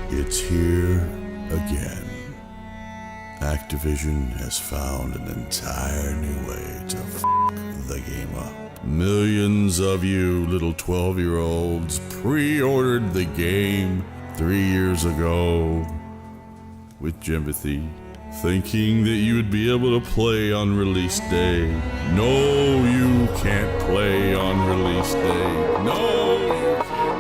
It's here again. Activision has found an entire new way to f*** the game up. Millions of you little 12-year-olds pre-ordered the game 3 years ago with Jimothy, thinking that you would be able to play on release day. No, you can't play on release day. No, you can't.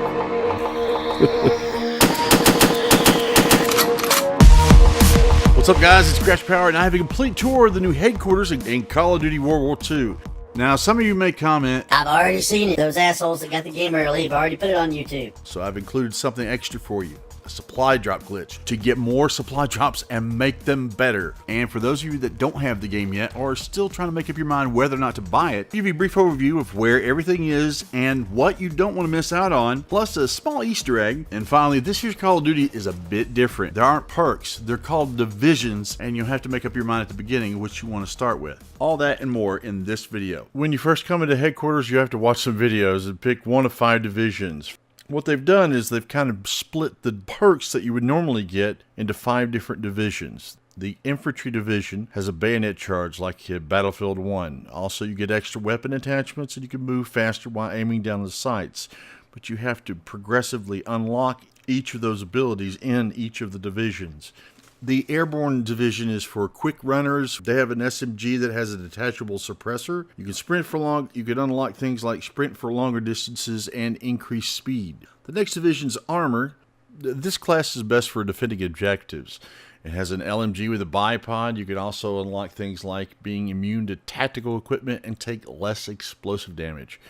What's up, guys? It's Crash Power, and I have a complete tour of the new headquarters in Call of Duty World War II. Now, some of you may comment, I've already seen it. Those assholes that got the game early have already put it on YouTube. So I've included something extra for you. A supply drop glitch to get more supply drops and make them better. And for those of you that don't have the game yet or are still trying to make up your mind whether or not to buy it, I'll give you a brief overview of where everything is and what you don't want to miss out on, plus a small Easter egg. And finally, this year's Call of Duty is a bit different. There aren't perks, they're called divisions, and you'll have to make up your mind at the beginning which you want to start with. All that and more in this video. When you first come into headquarters, you have to watch some videos and pick one of 5 divisions. What they've done is they've kind of split the perks that you would normally get into 5 different divisions. The infantry division has a bayonet charge like Battlefield 1. Also, you get extra weapon attachments and you can move faster while aiming down the sights. But you have to progressively unlock each of those abilities in each of the divisions. The airborne division is for quick runners. They have an SMG that has a detachable suppressor. You can sprint for long. You can unlock things like sprint for longer distances and increase speed. The next division's armor. This class is best for defending objectives. It has an LMG with a bipod. You can also unlock things like being immune to tactical equipment and take less explosive damage.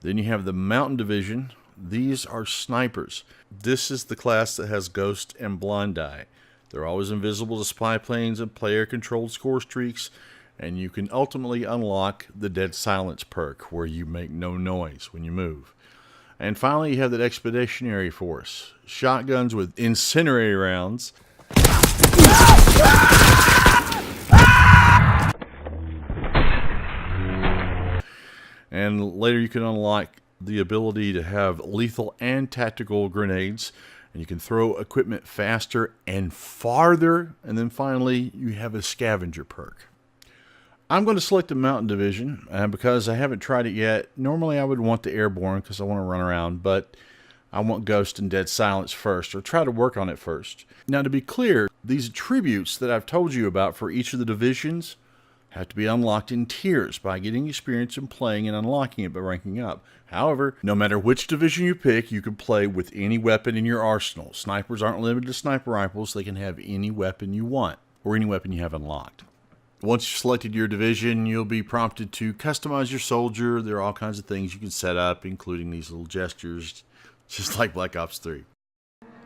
Then you have the mountain division. These are snipers. This is the class that has Ghost and Blind Eye. They're always invisible to spy planes and player-controlled score streaks, and you can ultimately unlock the Dead Silence perk, where you make no noise when you move. And finally, you have that Expeditionary Force. Shotguns with incendiary rounds. And later you can unlock the ability to have lethal and tactical grenades. And you can throw equipment faster and farther. And then finally, you have a scavenger perk. I'm going to select the mountain division because I haven't tried it yet. Normally, I would want the airborne because I want to run around, but I want Ghost and Dead Silence first, or try to work on it first. Now, to be clear, these attributes that I've told you about for each of the divisions have to be unlocked in tiers by getting experience in playing and unlocking it by ranking up. However, no matter which division you pick, you can play with any weapon in your arsenal. Snipers aren't limited to sniper rifles. They can have any weapon you want, or any weapon you have unlocked. Once you've selected your division, you'll be prompted to customize your soldier. There are all kinds of things you can set up, including these little gestures, just like Black Ops 3.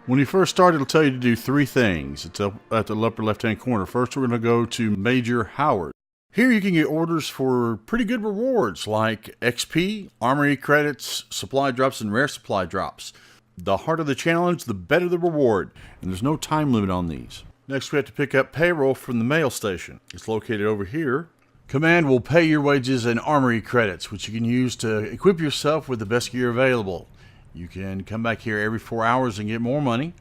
When you first start, it'll tell you to do 3 things. It's up at the upper left-hand corner. First, we're going to go to Major Howard. Here you can get orders for pretty good rewards like XP, armory credits, supply drops, and rare supply drops. The harder the challenge, the better the reward, and there's no time limit on these. Next, we have to pick up payroll from the mail station. It's located over here. Command will pay your wages and armory credits, which you can use to equip yourself with the best gear available. You can come back here every 4 hours and get more money.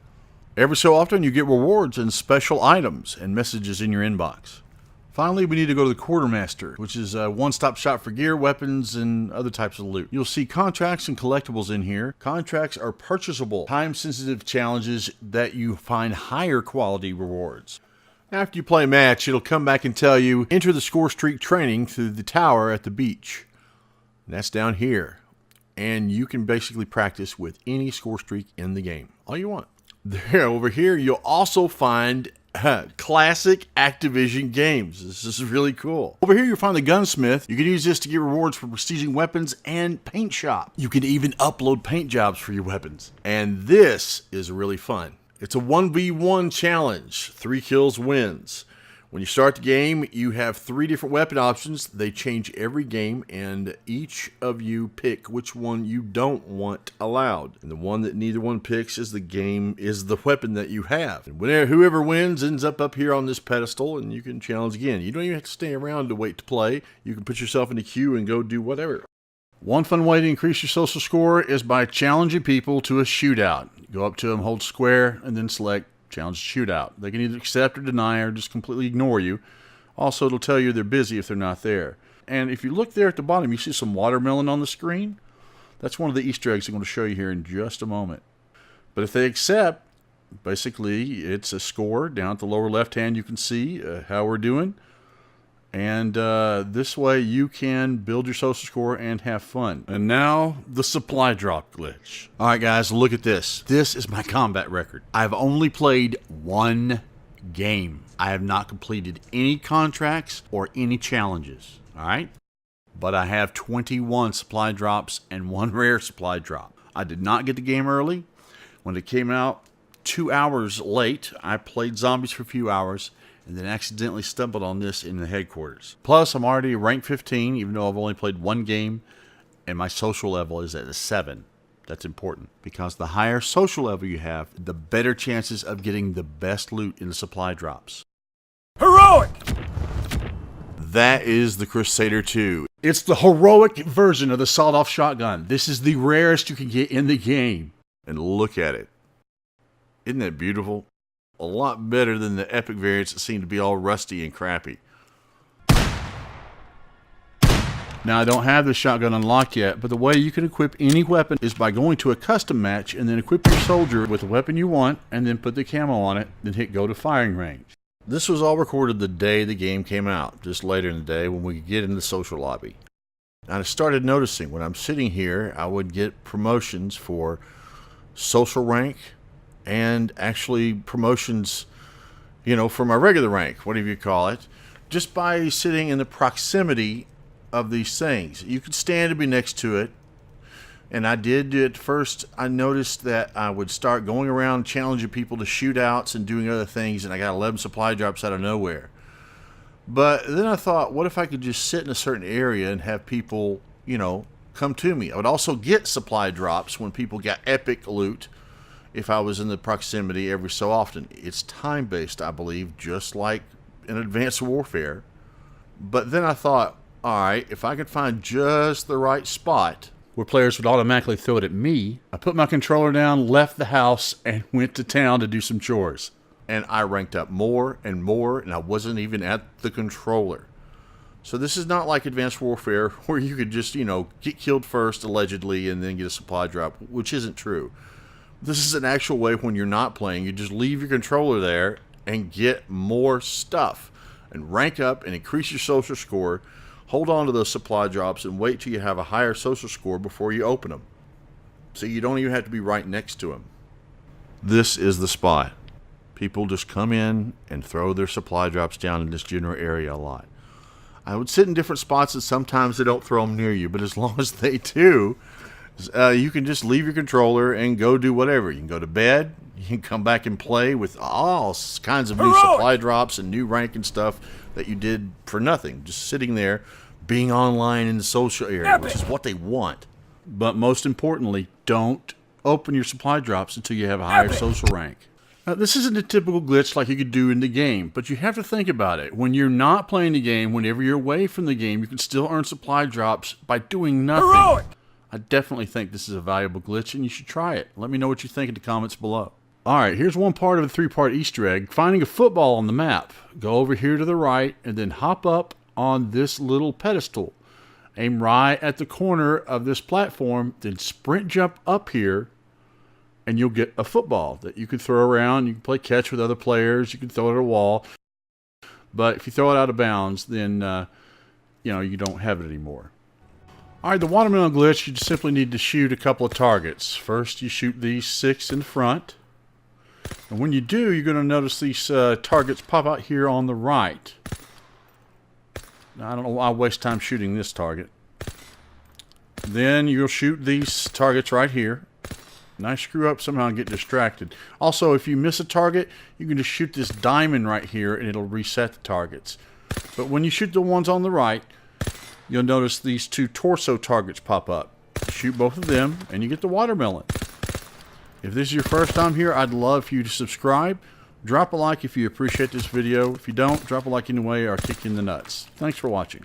Every so often, you get rewards and special items and messages in your inbox. Finally, we need to go to the Quartermaster, which is a one-stop shop for gear, weapons, and other types of loot. You'll see contracts and collectibles in here. Contracts are purchasable, time-sensitive challenges that you find higher quality rewards. After you play a match, it'll come back and tell you, enter the score streak training through the tower at the beach. And that's down here. And you can basically practice with any score streak in the game. All you want. There, over here, you'll also find classic Activision games. This is really cool. Over here you'll find the gunsmith. You can use this to get rewards for prestiging weapons and paint shop. You can even upload paint jobs for your weapons. And this is really fun. It's a 1v1 challenge. 3 kills wins. When you start the game, you have 3 different weapon options. They change every game, and each of you pick which one you don't want allowed. And the one that neither one picks is the weapon that you have. And whoever wins ends up here on this pedestal, and you can challenge again. You don't even have to stay around to wait to play. You can put yourself in a queue and go do whatever. One fun way to increase your social score is by challenging people to a shootout. Go up to them, hold square, and then select Challenge Shootout. They can either accept or deny or just completely ignore you. Also, it'll tell you they're busy if they're not there. And if you look there at the bottom, you see some watermelon on the screen. That's one of the Easter eggs I'm going to show you here in just a moment. But if they accept, basically it's a score. Down at the lower left hand you can see how we're doing. And this way you can build your social score and have fun. And now, the supply drop glitch. Alright guys, look at this. This is my combat record. I've only played one game. I have not completed any contracts or any challenges. Alright? But I have 21 supply drops and 1 rare supply drop. I did not get the game early. When it came out 2 hours late, I played zombies for a few hours and then accidentally stumbled on this in the headquarters. Plus, I'm already rank 15, even though I've only played one game, and my social level is at a 7. That's important, because the higher social level you have, the better chances of getting the best loot in the supply drops. Heroic! That is the Crusader 2. It's the heroic version of the sawed-off shotgun. This is the rarest you can get in the game. And look at it. Isn't that beautiful? A lot better than the epic variants that seem to be all rusty and crappy. Now, I don't have the shotgun unlocked yet, but the way you can equip any weapon is by going to a custom match and then equip your soldier with the weapon you want and then put the camo on it, then hit go to firing range. This was all recorded the day the game came out, just later in the day when we could get in the social lobby. And I started noticing when I'm sitting here, I would get promotions for social rank, and actually promotions, you know, for my regular rank, whatever you call it, just by sitting in the proximity of these things. You could stand and be next to it, and I did at first. I noticed that I would start going around challenging people to shootouts and doing other things, and I got 11 supply drops out of nowhere. But then I thought, what if I could just sit in a certain area and have people, you know, come to me? I would also get supply drops when people got epic loot, if I was in the proximity every so often. It's time-based, I believe, just like in Advanced Warfare. But then I thought, alright, if I could find just the right spot where players would automatically throw it at me, I put my controller down, left the house, and went to town to do some chores. And I ranked up more and more, and I wasn't even at the controller. So this is not like Advanced Warfare, where you could just, you know, get killed first, allegedly, and then get a supply drop, which isn't true. This is an actual way when you're not playing. You just leave your controller there and get more stuff and rank up and increase your social score. Hold on to those supply drops and wait till you have a higher social score before you open them. So you don't even have to be right next to them. This is the spot. People just come in and throw their supply drops down in this general area a lot. I would sit in different spots and sometimes they don't throw them near you, but as long as they do, you can just leave your controller and go do whatever. You can go to bed. You can come back and play with all kinds of new supply drops and new rank and stuff that you did for nothing. Just sitting there, being online in the social area, which is what they want. But most importantly, don't open your supply drops until you have a higher social rank. Now, this isn't a typical glitch like you could do in the game, but you have to think about it. When you're not playing the game, whenever you're away from the game, you can still earn supply drops by doing nothing. I definitely think this is a valuable glitch, and you should try it. Let me know what you think in the comments below. Alright, here's one part of a 3-part Easter egg. Finding a football on the map. Go over here to the right, and then hop up on this little pedestal. Aim right at the corner of this platform, then sprint jump up here, and you'll get a football that you can throw around. You can play catch with other players. You can throw it at a wall. But if you throw it out of bounds, then you know, you don't have it anymore. Alright, the watermelon glitch, you just simply need to shoot a couple of targets. First, you shoot these 6 in the front. And when you do, you're going to notice these targets pop out here on the right. Now, I don't know why I waste time shooting this target. Then you'll shoot these targets right here. And I screw up somehow and get distracted. Also, if you miss a target, you can just shoot this diamond right here and it'll reset the targets. But when you shoot the ones on the right, you'll notice these 2 torso targets pop up. Shoot both of them, and you get the watermelon. If this is your first time here, I'd love for you to subscribe. Drop a like if you appreciate this video. If you don't, drop a like anyway or I'll kick you in the nuts. Thanks for watching.